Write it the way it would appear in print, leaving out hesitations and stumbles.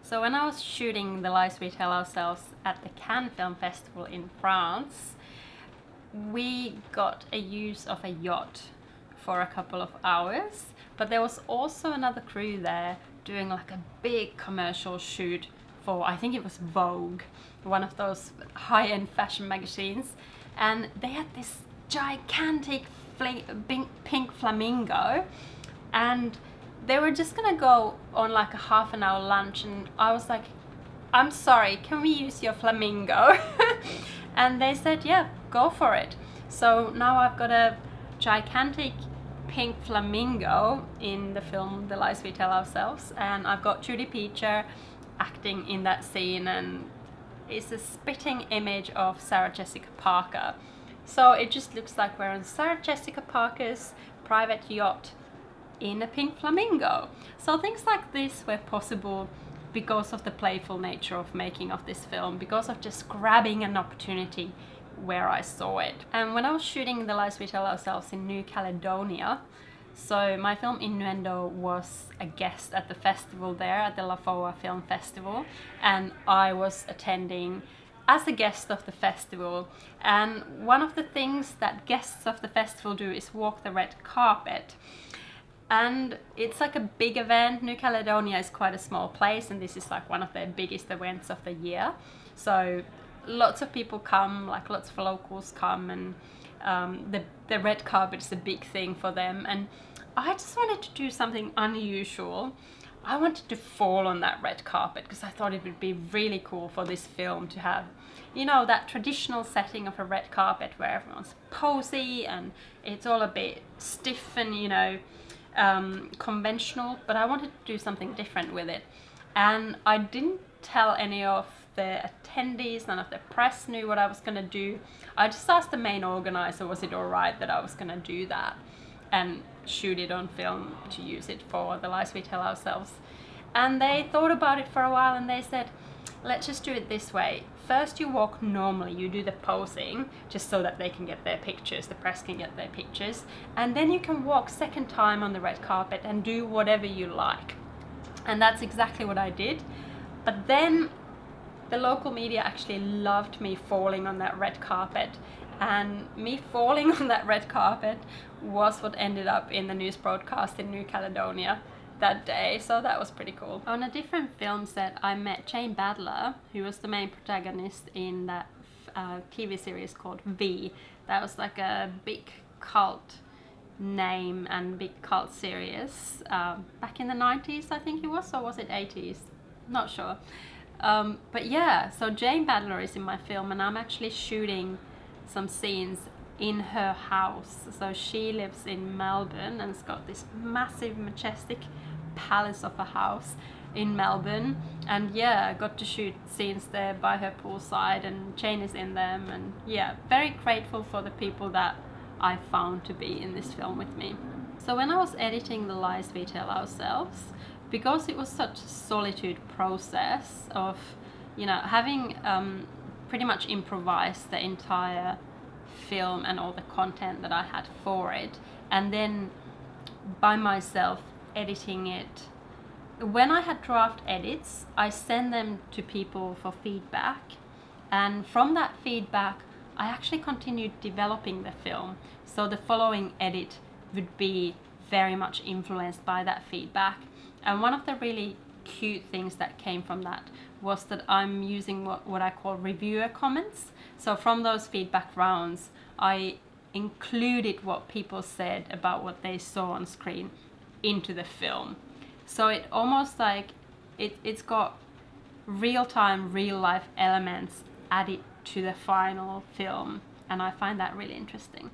So when I was shooting The Lies We Tell Ourselves at the Cannes Film Festival in France, we got a use of a yacht for a couple of hours, but there was also another crew there doing like a big commercial shoot for, I think it was Vogue, one of those high-end fashion magazines, and they had this gigantic pink flamingo, and they were just gonna go on like a half an hour lunch, and I was like, I'm sorry, can we use your flamingo? And they said, yeah, go for it. So now I've got a gigantic pink flamingo in the film The Lies We Tell Ourselves, and I've got Judy Peacher acting in that scene, and it's a spitting image of Sarah Jessica Parker. So it just looks like we're on Sarah Jessica Parker's private yacht in a pink flamingo. So things like this were possible because of the playful nature of making of this film, because of just grabbing an opportunity where I saw it. And when I was shooting The Lies We Tell Ourselves in New Caledonia, so my film Innuendo was a guest at the festival there, at the La Foa Film Festival, and I was attending as a guest of the festival. And one of the things that guests of the festival do is walk the red carpet. And it's like a big event. New Caledonia is quite a small place, and this is like one of their biggest events of the year. So lots of people come, like lots of locals come, and the red carpet is a big thing for them. And I just wanted to do something unusual. I wanted to fall on that red carpet because I thought it would be really cool for this film to have, you know, that traditional setting of a red carpet where everyone's posy and it's all a bit stiff and, you know, conventional, but I wanted to do something different with it. And I didn't tell any of the attendees, none of the press knew what I was going to do. I just asked the main organizer, was it alright that I was going to do that and shoot it on film to use it for The Lies We Tell Ourselves. And they thought about it for a while, and they said, let's just do it this way. First you walk normally, you do the posing, just so that they can get their pictures, the press can get their pictures, and then you can walk second time on the red carpet and do whatever you like. And that's exactly what I did. But then the local media actually loved me falling on that red carpet, and me falling on that red carpet was what ended up in the news broadcast in New Caledonia that day, so that was pretty cool. On a different film set, I met Jane Badler, who was the main protagonist in that TV series called V. That was like a big cult name and big cult series back in the 90s, I think it was, or was it 80s? Not sure. But yeah, so Jane Badler is in my film, and I'm actually shooting some scenes in her house. So she lives in Melbourne and has got this massive, majestic palace of a house in Melbourne, and yeah, I got to shoot scenes there by her poolside, and Jane is in them, and yeah, very grateful for the people that I found to be in this film with me. So when I was editing The Lies We Tell Ourselves, because it was such a solitude process of, you know, having pretty much improvised the entire film and all the content that I had for it, and then by myself editing it. When I had draft edits, I send them to people for feedback, and from that feedback I actually continued developing the film. So the following edit would be very much influenced by that feedback. And one of the really cute things that came from that was that I'm using what I call reviewer comments. So from those feedback rounds, I included what people said about what they saw on screen into the film. So it almost like it's got real-time, real-life elements added to the final film, and I find that really interesting.